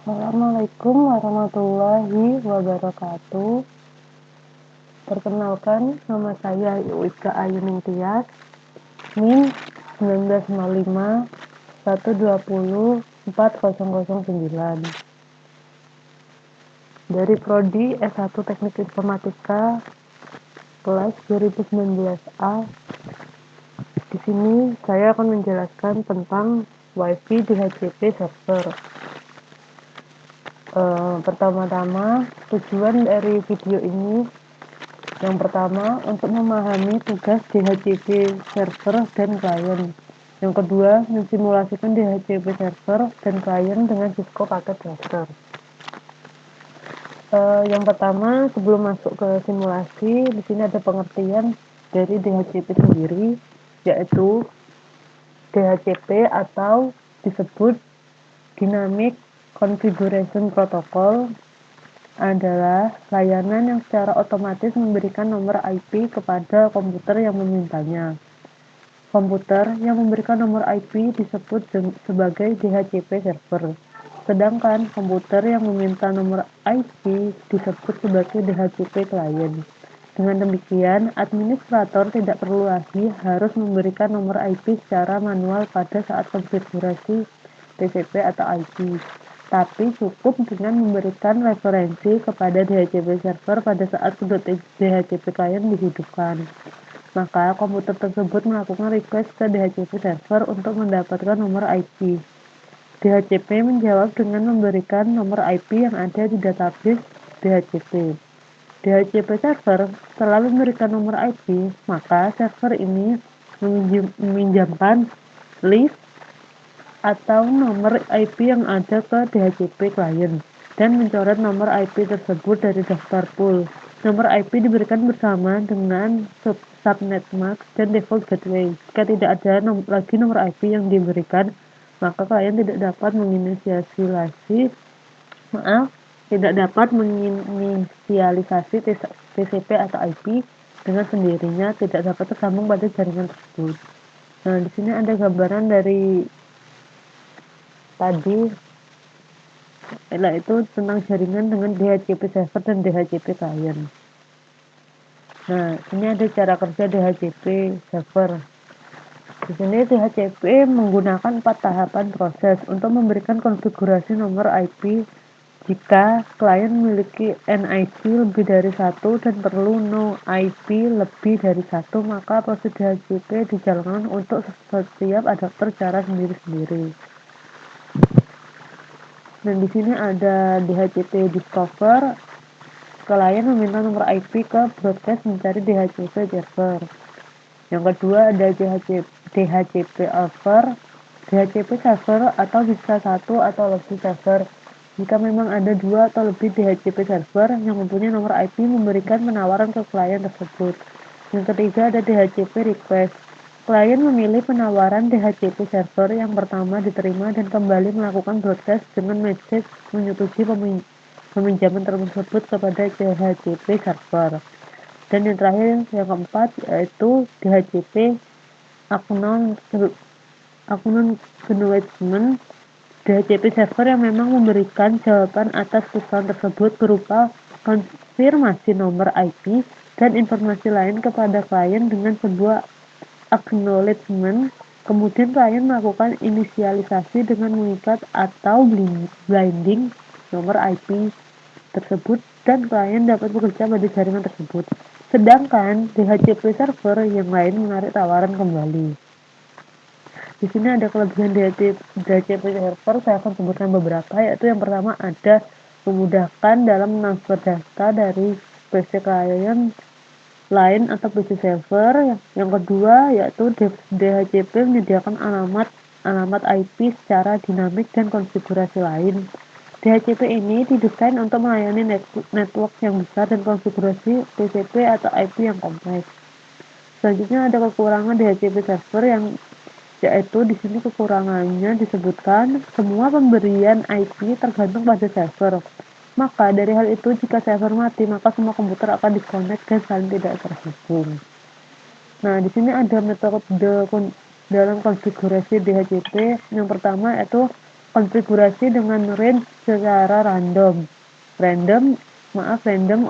Assalamualaikum warahmatullahi wabarakatuh. Perkenalkan, nama saya Iwika Ayuning Tias, NIM 1905 120 4009 dari Prodi S1 Teknik Informatika kelas 2019A. Di sini saya akan menjelaskan tentang WiFi DHCP server. Pertama-tama, tujuan dari video ini yang pertama untuk memahami tugas DHCP server dan klien. Yang kedua, mensimulasikan DHCP server dan klien dengan Cisco paket cluster. Yang pertama, sebelum masuk ke simulasi, di sini ada pengertian dari DHCP sendiri, yaitu DHCP atau disebut Dynamic Configuration Protocol adalah layanan yang secara otomatis memberikan nomor IP kepada komputer yang memintanya. Komputer yang memberikan nomor IP disebut sebagai DHCP server, sedangkan komputer yang meminta nomor IP disebut sebagai DHCP client. Dengan demikian, administrator tidak perlu lagi harus memberikan nomor IP secara manual pada saat konfigurasi TCP atau IP, tapi cukup dengan memberikan referensi kepada DHCP server pada saat DHCP client dihidupkan. Maka komputer tersebut melakukan request ke DHCP server untuk mendapatkan nomor IP. DHCP menjawab dengan memberikan nomor IP yang ada di database DHCP. DHCP server setelah memberikan nomor IP, maka server ini meminjamkan list atau nomor IP yang ada ke DHCP client dan mencoret nomor IP tersebut dari daftar pool. Nomor IP diberikan bersama dengan subnet mask dan default gateway. Jika tidak ada lagi nomor IP yang diberikan, maka klien tidak dapat menginisialisasi TCP atau IP dengan sendirinya, tidak dapat tersambung pada jaringan tersebut. Nah, di sini ada gambaran dari tadi, yaitu tentang jaringan dengan DHCP server dan DHCP client. Nah, ini ada cara kerja DHCP server. Di sini DHCP menggunakan 4 tahapan proses untuk memberikan konfigurasi nomor IP. Jika klien memiliki NIC lebih dari 1 dan perlu no IP lebih dari 1, maka proses DHCP dijalankan untuk setiap adapter secara sendiri-sendiri. Dan di sini ada DHCP discover. Klien meminta nomor IP ke broadcast mencari DHCP server. Yang kedua ada DHCP offer. DHCP server atau bisa satu atau lebih server. Jika memang ada 2 atau lebih DHCP server yang mempunyai nomor IP memberikan penawaran ke klien tersebut. Yang ketiga ada DHCP request. Klien memilih penawaran DHCP server yang pertama diterima dan kembali melakukan broadcast dengan message menyetujui peminjaman tersebut kepada DHCP server. Dan yang terakhir, yang keempat, yaitu DHCP acknowledgement. DHCP server yang memang memberikan jawaban atas pesan tersebut berupa konfirmasi nomor IP dan informasi lain kepada klien dengan sebuah acknowledgement. Kemudian klien melakukan inisialisasi dengan mengikat atau blinding nomor IP tersebut dan klien dapat bekerja pada jaringan tersebut. Sedangkan DHCP server yang lain menarik tawaran kembali. Di sini ada kelebihan DHCP server, saya akan sebutkan beberapa, yaitu yang pertama ada memudahkan dalam transfer data dari PC klien lain atau PC server. Yang kedua yaitu DHCP menyediakan alamat IP secara dinamik dan konfigurasi lain. DHCP ini didesain untuk melayani network yang besar dan konfigurasi TCP atau IP yang kompleks. Selanjutnya ada kekurangan DHCP server yaitu di sini kekurangannya disebutkan semua pemberian IP tergantung pada server. Maka dari hal itu jika server mati maka semua komputer akan disconnect dan saling tidak terhubung. Nah, di sini ada metode dalam konfigurasi DHCP. Yang pertama yaitu konfigurasi dengan range secara random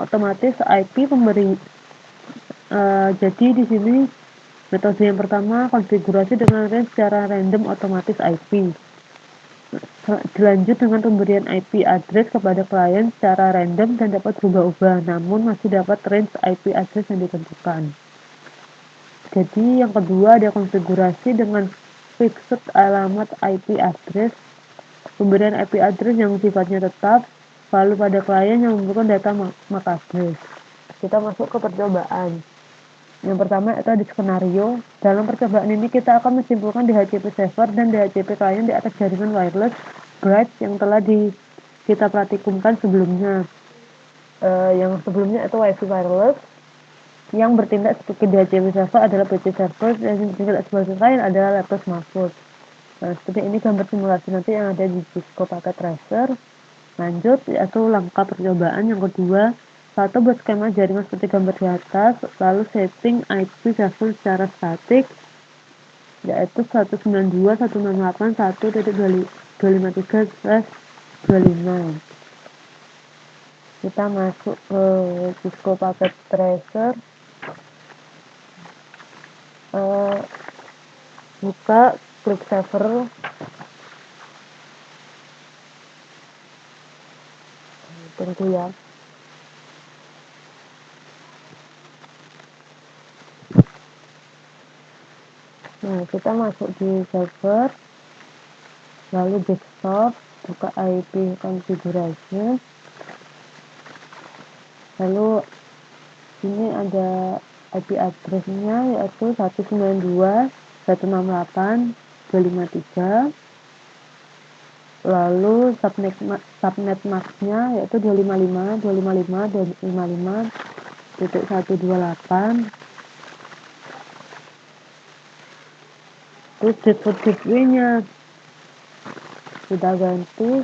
otomatis IP pemberi. Jadi di sini metode yang pertama konfigurasi dengan range secara random otomatis IP. Dilanjut dengan pemberian IP address kepada klien secara random dan dapat berubah-ubah, namun masih dapat range IP address yang ditentukan. Jadi yang kedua ada konfigurasi dengan fixed alamat IP address, pemberian IP address yang sifatnya tetap, lalu pada klien yang membutuhkan data MAC address. Kita masuk ke percobaan. Yang pertama itu ada skenario. Dalam percobaan ini kita akan menyimpulkan DHCP server dan DHCP klien di atas jaringan wireless bridge yang telah kita praktikumkan sebelumnya. Yang sebelumnya itu WiFi wireless yang bertindak sebagai DHCP server adalah PC server dan yang bertindak sebagai klien adalah laptop smartphone. Seperti ini gambar simulasi nanti yang ada di Cisco Packet Tracer. Lanjut yaitu langkah percobaan yang kedua. Satu, buat skema jaringan seperti gambar di atas, lalu setting IP server secara statik, yaitu 192.168.1.253/25. Kita masuk ke Cisco Packet Tracer, buka, klik server, tunggu ya. Nah, kita masuk di server, lalu desktop, buka IP configuration, lalu ini ada IP address-nya yaitu 192.168.253, lalu subnet mask-nya yaitu 255.255.128. Terus default gateway-nya sudah ganti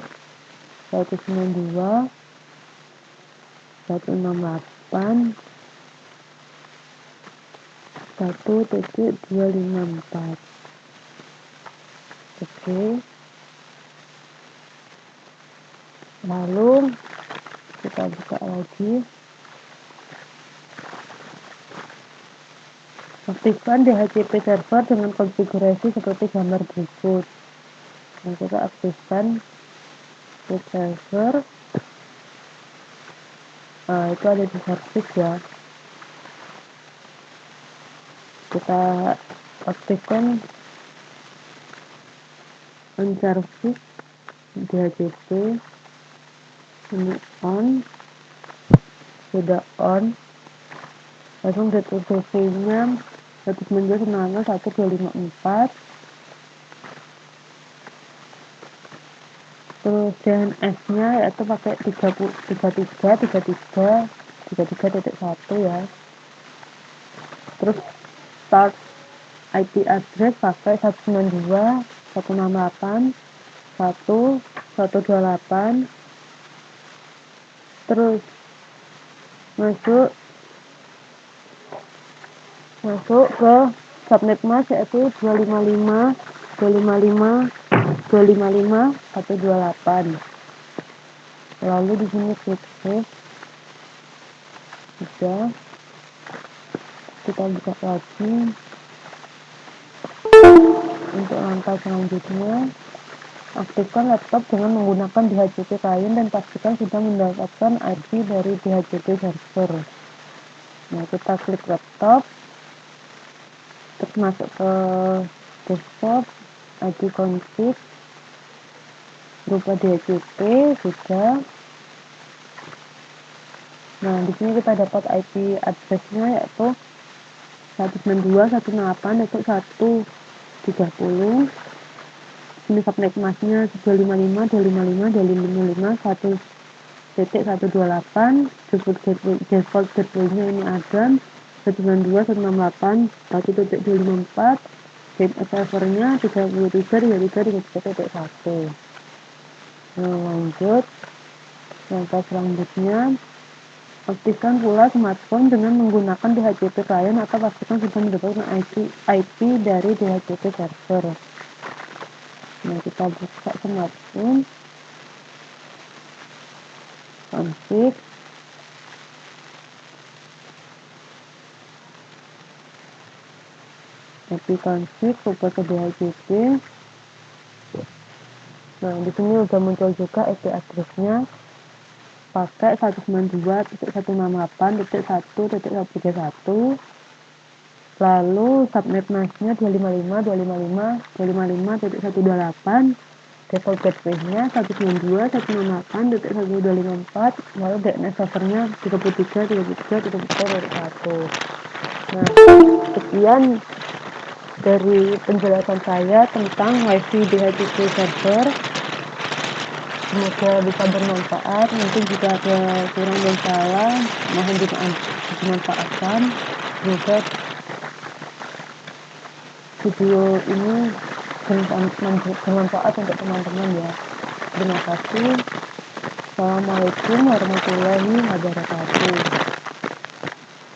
192.168.1.254. Oke. Lalu kita buka lagi. Aktifkan DHCP server dengan konfigurasi seperti gambar berikut. Nah, kita aktifkan server. Itu ada di service ya. Kita aktifkan on service DHCP. Ini on, sudah on. Langsung DTP-nya 192.168. Terus DNS-nya yaitu pakai 33.1 ya. Terus start IP address pakai 192.168.1.128. Terus masuk ke subnet mask yaitu 255.255.128. Lalu di sini klik save. Sudah. Kita buka lagi. Untuk langkah selanjutnya, aktifkan laptop dengan menggunakan DHCP client dan pastikan sudah mendapatkan IP dari DHCP server. Nah, kita klik laptop, terus masuk ke desktop, ID config, berupa DHCP sudah. Nah, di sini kita dapat IP address-nya yaitu 192.168.1.30. Ini subnet mask-nya 255.255.1.128. Default gateway-nya ini ada 192.168.1.254. DNS servernya 33.33.1. Nah, lanjut. Langkah selanjutnya, aktifkan pula smartphone dengan menggunakan DHCP client atau pastikan sudah mendapatkan IP dari DHCP server. Nah, kita buka smartphone, config, API config, support ke DHCP. Nah, di sini udah muncul juga IP address-nya pakai 192.168.1.131. Lalu subnet mask-nya 255.255.128. Default gateway-nya 192.168.1.254. Lalu DNS servernya 33.33.33.1. Nah, sekian dari penjelasan saya tentang WiFi DHCP server. Semoga bisa bermanfaat. Mungkin jika ada kurang dan salah, mohon dimanfaatkan. Semoga video ini bermanfaat untuk teman-teman ya. Terima kasih. Assalamualaikum warahmatullahi wabarakatuh.